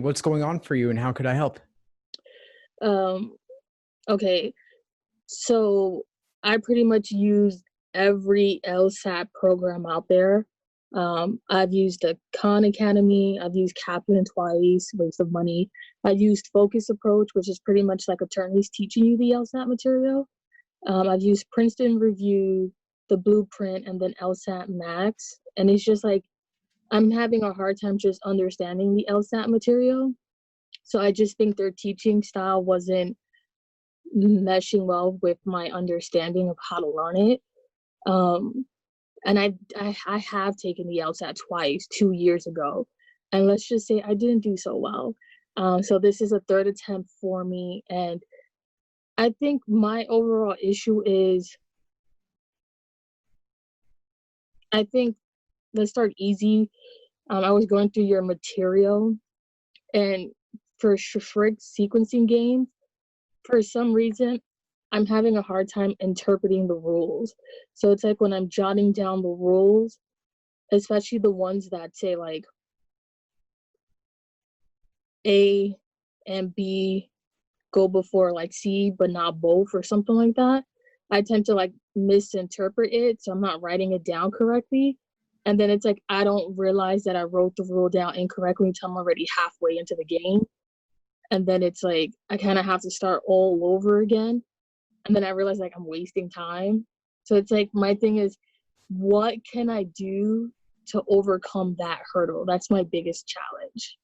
What's going on for you and how could I help? Um, okay, so I pretty much use every LSAT program out there. I've used the Khan Academy, I've used Kaplan twice, waste of money. I've used Focus Approach, which is pretty much like attorneys teaching you the LSAT material. I've used Princeton Review, the Blueprint, and then LSAT Max. And it's just like I'm having a hard time just understanding the LSAT material. So I just think their teaching style wasn't meshing well with my understanding of how to learn it. Um, and I have taken the LSAT twice, 2 years ago, and let's just say I didn't do so well. So this is a third attempt for me, and I think my overall issue is I think let's start easy. I was going through your material, and for strict sequencing games, for some reason, I'm having a hard time interpreting the rules. So it's like when I'm jotting down the rules, especially the ones that say like A and B go before like C, but not both or something like that, I tend to like misinterpret it. So I'm not writing it down correctly. And then it's like I don't realize that I wrote the rule down incorrectly until I'm already halfway into the game. And then it's like I kind of have to start all over again. And then I realize like I'm wasting time. So it's like my thing is, what can I do to overcome that hurdle? That's my biggest challenge.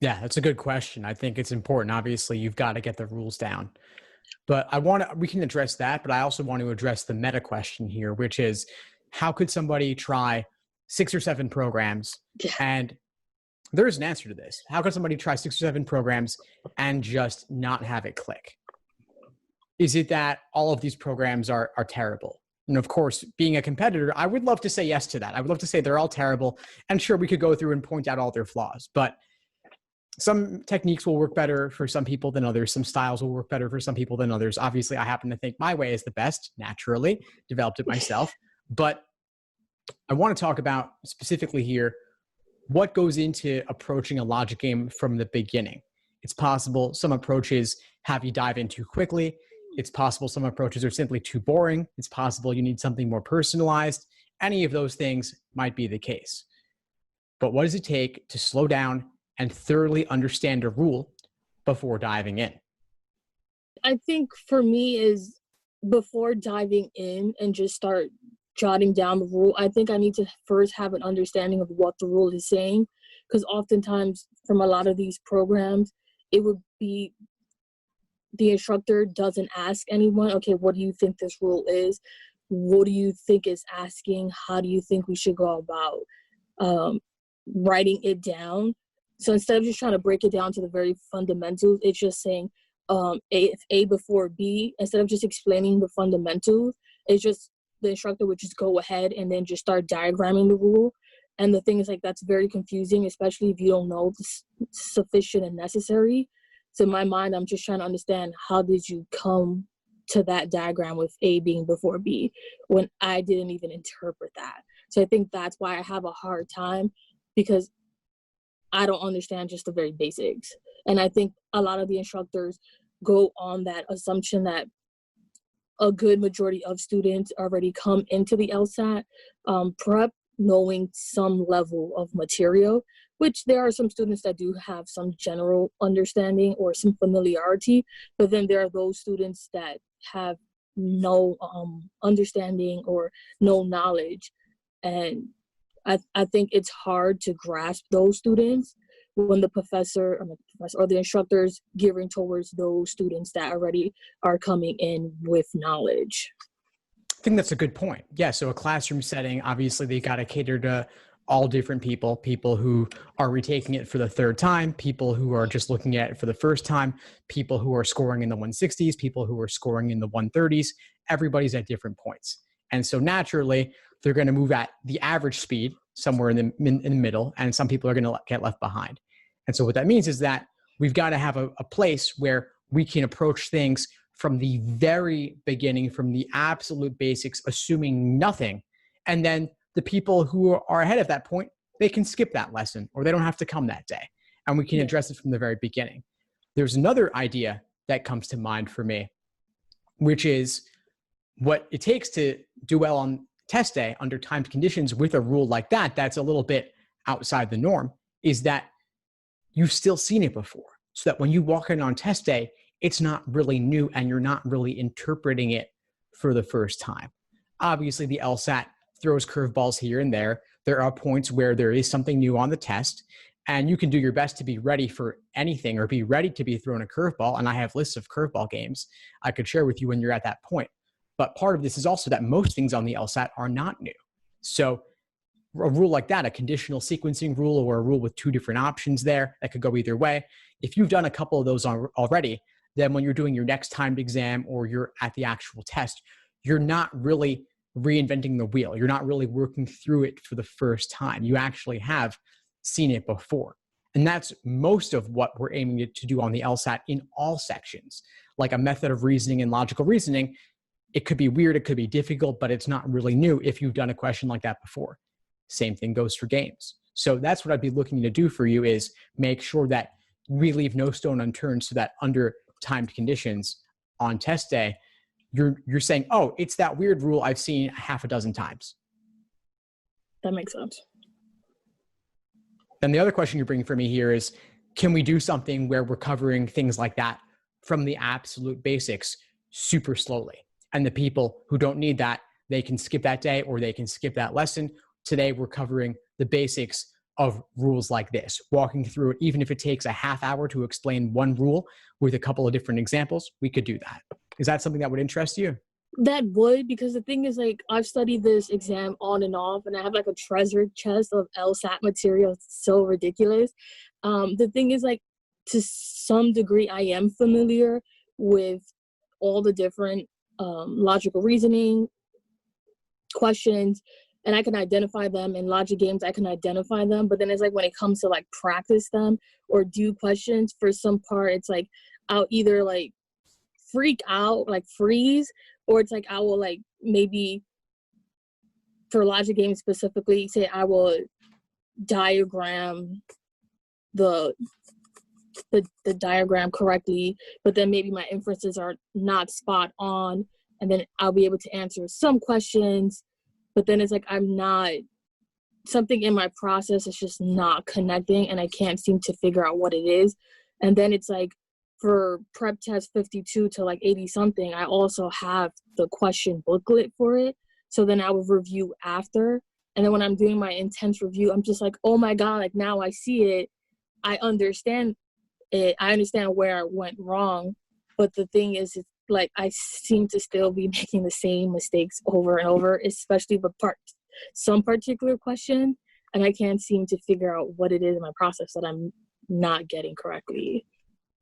Yeah, that's a good question. I think it's important. Obviously, you've got to get the rules down. But we can address that, but I also want to address the meta question here, which is how could somebody try 6 or 7 programs? Yeah. And there is an answer to this. How could somebody try 6 or 7 programs and just not have it click? Is it that all of these programs are terrible? And of course, being a competitor, I would love to say yes to that. I would love to say they're all terrible. And sure, we could go through and point out all their flaws, but some techniques will work better for some people than others. Some styles will work better for some people than others. Obviously, I happen to think my way is the best, naturally, developed it myself. But I want to talk about specifically here what goes into approaching a logic game from the beginning. It's possible some approaches have you dive in too quickly. It's possible some approaches are simply too boring. It's possible you need something more personalized. Any of those things might be the case. But what does it take to slow down and thoroughly understand a rule before diving in? I think for me is before diving in and just start jotting down the rule, I think I need to first have an understanding of what the rule is saying. Because oftentimes from a lot of these programs, it would be the instructor doesn't ask anyone, okay, what do you think this rule is? What do you think it's asking? How do you think we should go about writing it down? So instead of just trying to break it down to the very fundamentals, it's just saying A before B. Instead of just explaining the fundamentals, it's just the instructor would just go ahead and then just start diagramming the rule. And the thing is, like, that's very confusing, especially if you don't know the sufficient and necessary. So in my mind, I'm just trying to understand, how did you come to that diagram with A being before B when I didn't even interpret that? So I think that's why I have a hard time, because I don't understand just the very basics. And I think a lot of the instructors go on that assumption that a good majority of students already come into the LSAT prep knowing some level of material, which there are some students that do have some general understanding or some familiarity, but then there are those students that have no understanding or no knowledge. And I think it's hard to grasp those students when the professor or the instructors gearing towards those students that already are coming in with knowledge. I think that's a good point. Yeah. So a classroom setting, obviously they got to cater to all different people, people who are retaking it for the third time, people who are just looking at it for the first time, people who are scoring in the 160s, people who are scoring in the 130s. Everybody's at different points. And so naturally, they're going to move at the average speed somewhere in the middle, and some people are going to get left behind. And so what that means is that we've got to have a place where we can approach things from the very beginning, from the absolute basics, assuming nothing. And then the people who are ahead of that point, they can skip that lesson or they don't have to come that day. and we can Yeah. address it from the very beginning. There's another idea that comes to mind for me, which is what it takes to do well on test day under timed conditions with a rule like that, that's a little bit outside the norm, is that you've still seen it before. So that when you walk in on test day, it's not really new and you're not really interpreting it for the first time. Obviously, the LSAT throws curveballs here and there. There are points where there is something new on the test, and you can do your best to be ready for anything or be ready to be thrown a curveball. And I have lists of curveball games I could share with you when you're at that point. But part of this is also that most things on the LSAT are not new. So a rule like that, a conditional sequencing rule or a rule with two different options there that could go either way, if you've done a couple of those already, then when you're doing your next timed exam or you're at the actual test, you're not really reinventing the wheel. You're not really working through it for the first time. You actually have seen it before. And that's most of what we're aiming to do on the LSAT in all sections. Like a method of reasoning and logical reasoning, it could be weird, it could be difficult, but it's not really new if you've done a question like that before. Same thing goes for games. So that's what I'd be looking to do for you, is make sure that we leave no stone unturned so that under timed conditions on test day, you're saying, oh, it's that weird rule I've seen half a dozen times. That makes sense. Then the other question you're bringing for me here is, can we do something where we're covering things like that from the absolute basics super slowly? And the people who don't need that, they can skip that day or they can skip that lesson. Today, we're covering the basics of rules like this, walking through it. Even if it takes a half hour to explain one rule with a couple of different examples, we could do that. Is that something that would interest you? That would, because the thing is, like, I've studied this exam on and off, and I have like a treasure chest of LSAT material. It's so ridiculous. The thing is, like, to some degree, I am familiar with all the different logical reasoning questions, and I can identify them. In logic games, I can identify them. But then it's like when it comes to like practice them or do questions, for some part, it's like I'll either like freak out, like freeze, or it's like I will like maybe for logic games specifically, say I will diagram the diagram correctly, but then maybe my inferences are not spot on, and then I'll be able to answer some questions, but then it's like I'm not, something in my process is just not connecting and I can't seem to figure out what it is. And then it's like for prep test 52 to like 80 something, I also have the question booklet for it. So then I will review after. And then when I'm doing my intense review, I'm just like, oh my God, like now I see it. I understand it. I understand where I went wrong. But the thing is, it's like I seem to still be making the same mistakes over and over, especially with some particular question. And I can't seem to figure out what it is in my process that I'm not getting correctly.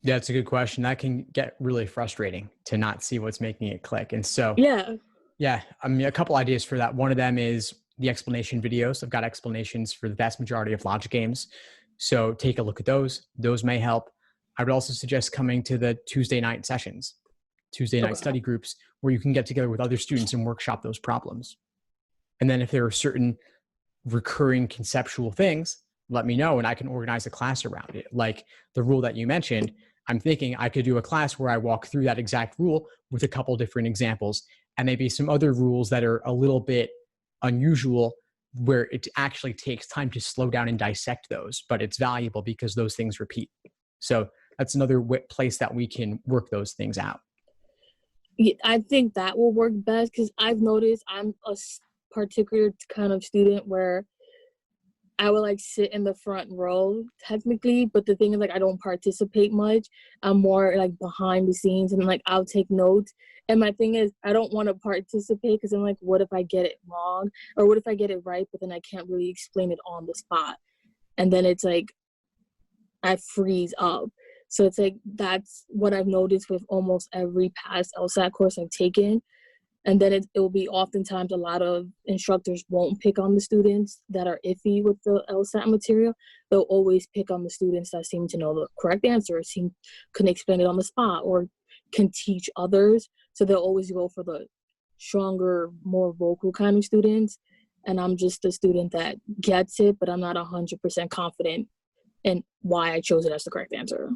Yeah, it's a good question. That can get really frustrating to not see what's making it click. And so, Yeah, I mean, a couple ideas for that. One of them is the explanation videos. I've got explanations for the vast majority of logic games. So take a look at those. Those may help. I would also suggest coming to the Tuesday night sessions, Tuesday night study groups, where you can get together with other students and workshop those problems. And then if there are certain recurring conceptual things, let me know and I can organize a class around it. Like the rule that you mentioned, I'm thinking I could do a class where I walk through that exact rule with a couple different examples, and maybe some other rules that are a little bit unusual where it actually takes time to slow down and dissect those, but it's valuable because those things repeat. So that's another place that we can work those things out. Yeah, I think that will work best because I've noticed I'm a particular kind of student where I would like sit in the front row technically, but the thing is like I don't participate much. I'm more like behind the scenes and like I'll take notes. And my thing is I don't want to participate because I'm like, what if I get it wrong? Or what if I get it right, but then I can't really explain it on the spot? And then it's like I freeze up. So it's like that's what I've noticed with almost every past LSAT course I've taken. And then it will be oftentimes a lot of instructors won't pick on the students that are iffy with the LSAT material. They'll always pick on the students that seem to know the correct answer, can explain it on the spot, or can teach others. So they'll always go for the stronger, more vocal kind of students. And I'm just a student that gets it, but I'm not 100% confident and why I chose it as the correct answer.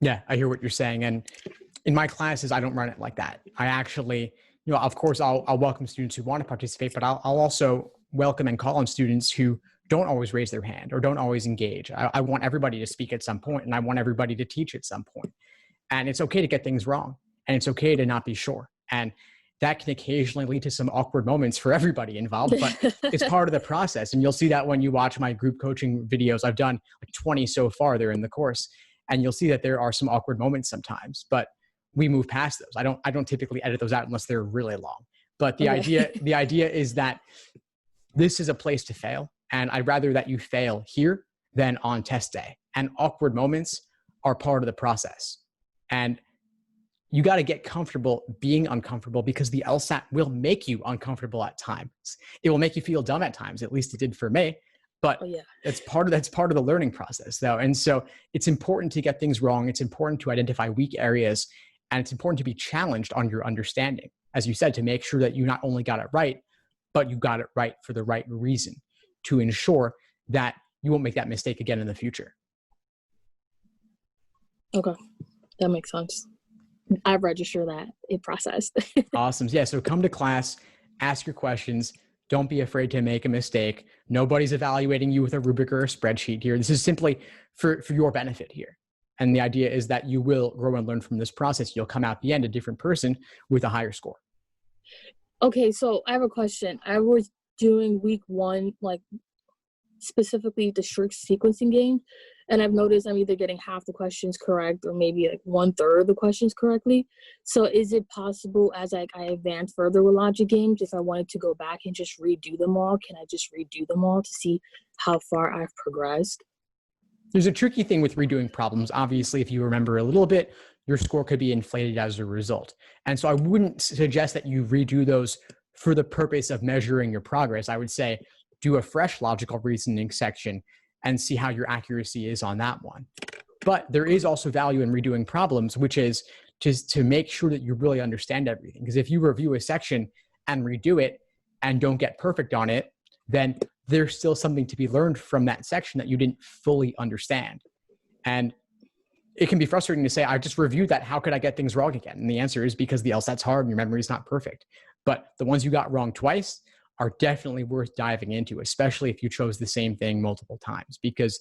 Yeah, I hear what you're saying. And in my classes, I don't run it like that. I actually, of course, I'll welcome students who want to participate, but I'll also welcome and call on students who don't always raise their hand or don't always engage. I want everybody to speak at some point, and I want everybody to teach at some point. And it's okay to get things wrong, and it's okay to not be sure. And that can occasionally lead to some awkward moments for everybody involved, but it's part of the process. And you'll see that when you watch my group coaching videos. I've done like 20 so far there in the course, and you'll see that there are some awkward moments sometimes, but we move past those. I don't typically edit those out unless they're really long. But the idea is that this is a place to fail, and I'd rather that you fail here than on test day. And awkward moments are part of the process. And you got to get comfortable being uncomfortable, because the LSAT will make you uncomfortable at times. It will make you feel dumb at times. At least it did for me. But that's part of the learning process, though. And so it's important to get things wrong. It's important to identify weak areas, and it's important to be challenged on your understanding, as you said, to make sure that you not only got it right, but you got it right for the right reason, to ensure that you won't make that mistake again in the future. Okay, that makes sense. I register that it processed. Awesome. Yeah. So come to class, ask your questions. Don't be afraid to make a mistake. Nobody's evaluating you with a rubric or a spreadsheet here. This is simply for your benefit here. And the idea is that you will grow and learn from this process. You'll come out at the end a different person with a higher score. Okay, so I have a question. I was doing week 1, like specifically the strict sequencing game, and I've noticed I'm either getting half the questions correct or maybe like 1/3 of the questions correctly. So is it possible, as I advance further with logic games, if I wanted to go back and just redo them all, can I just redo them all to see how far I've progressed? There's a tricky thing with redoing problems. Obviously, if you remember a little bit, your score could be inflated as a result. And so I wouldn't suggest that you redo those for the purpose of measuring your progress. I would say do a fresh logical reasoning section and see how your accuracy is on that one. But there is also value in redoing problems, which is just to make sure that you really understand everything. Because if you review a section and redo it and don't get perfect on it, then there's still something to be learned from that section that you didn't fully understand. And it can be frustrating to say, I just reviewed that. How could I get things wrong again? And the answer is because the LSAT's hard and your memory is not perfect. But the ones you got wrong twice are definitely worth diving into, especially if you chose the same thing multiple times, because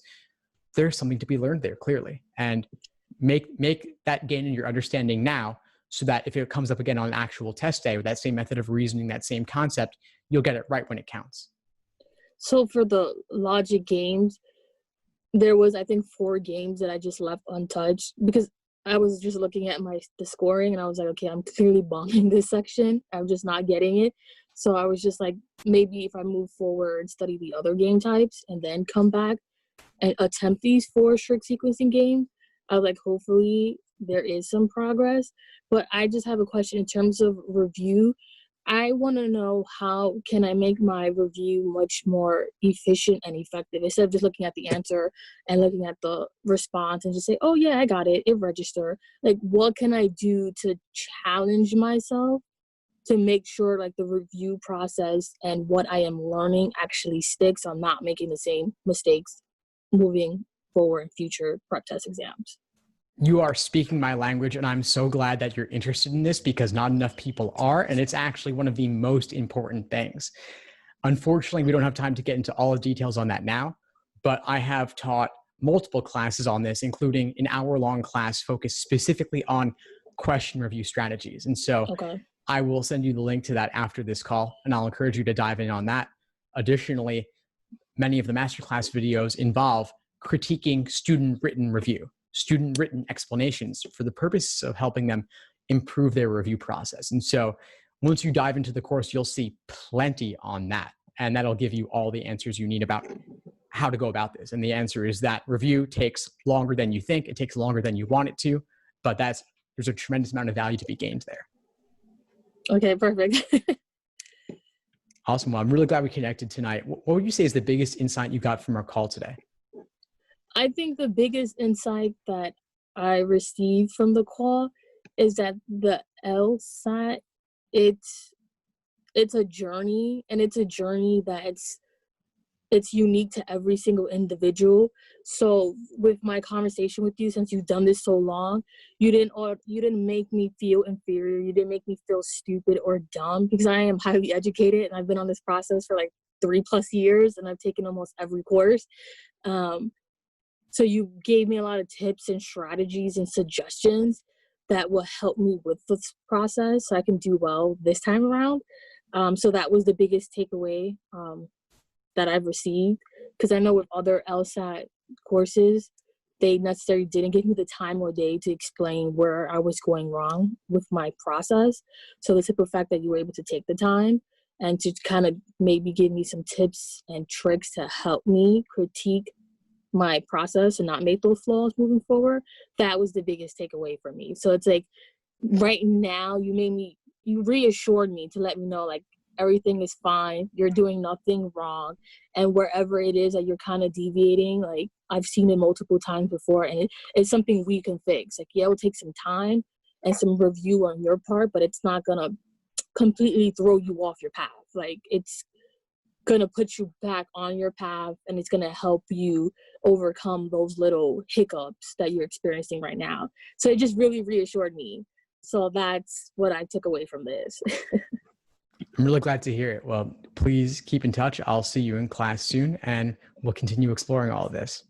there's something to be learned there clearly. And make that gain in your understanding now, so that if it comes up again on an actual test day with that same method of reasoning, that same concept, you'll get it right when it counts. So for the logic games, there was, I think, 4 games that I just left untouched because I was just looking at the scoring and I was like, okay, I'm clearly bombing this section. I'm just not getting it. So I was just like, maybe if I move forward, study the other game types and then come back and attempt these 4 strict sequencing games, I was like, hopefully there is some progress. But I just have a question in terms of review. I want to know, how can I make my review much more efficient and effective instead of just looking at the answer and looking at the response and just say, oh yeah, I got it, it registered. Like, what can I do to challenge myself to make sure like the review process and what I am learning actually sticks? I'm not making the same mistakes moving forward in future prep test exams. You are speaking my language, and I'm so glad that you're interested in this, because not enough people are, and it's actually one of the most important things. Unfortunately, we don't have time to get into all the details on that now, but I have taught multiple classes on this, including an hour-long class focused specifically on question review strategies. And so I will send you the link to that after this call, and I'll encourage you to dive in on that. Additionally, many of the masterclass videos involve critiquing student-written review, student-written explanations, for the purpose of helping them improve their review process. And so once you dive into the course, you'll see plenty on that, and that'll give you all the answers you need about how to go about this. And the answer is that review takes longer than you think. It takes longer than you want it to, but there's a tremendous amount of value to be gained there. Okay, perfect. Awesome. Well, I'm really glad we connected tonight. What would you say is the biggest insight you got from our call today? I think the biggest insight that I received from the call is that the LSAT, it's a journey, and it's a journey that's it's unique to every single individual. So with my conversation with you, since you've done this so long, you didn't make me feel inferior. You didn't make me feel stupid or dumb, because I am highly educated and I've been on this process for like 3+ years and I've taken almost every course. So you gave me a lot of tips and strategies and suggestions that will help me with this process so I can do well this time around. So that was the biggest takeaway that I've received, because I know with other LSAT courses, they necessarily didn't give me the time or day to explain where I was going wrong with my process. So the simple fact that you were able to take the time and to kind of maybe give me some tips and tricks to help me critique my process and not make those flaws moving forward, that was the biggest takeaway for me. So it's like right now you reassured me to let me know like everything is fine, you're doing nothing wrong, and wherever it is that you're kind of deviating, like I've seen it multiple times before, and it's something we can fix. Like, yeah, it will take some time and some review on your part, but it's not gonna completely throw you off your path. Like, it's gonna put you back on your path, and it's gonna help you overcome those little hiccups that you're experiencing right now. So it just really reassured me. So that's what I took away from this. I'm really glad to hear it. Well, please keep in touch. I'll see you in class soon, and we'll continue exploring all of this.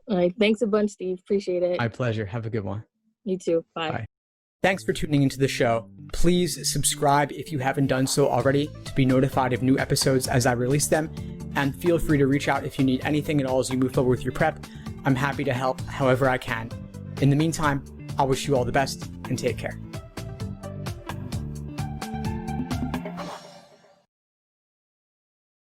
All right. Thanks a bunch, Steve. Appreciate it. My pleasure. Have a good one. You too. Bye. Bye. Thanks for tuning into the show. Please subscribe if you haven't done so already to be notified of new episodes as I release them. And feel free to reach out if you need anything at all as you move forward with your prep. I'm happy to help however I can. In the meantime, I'll wish you all the best and take care.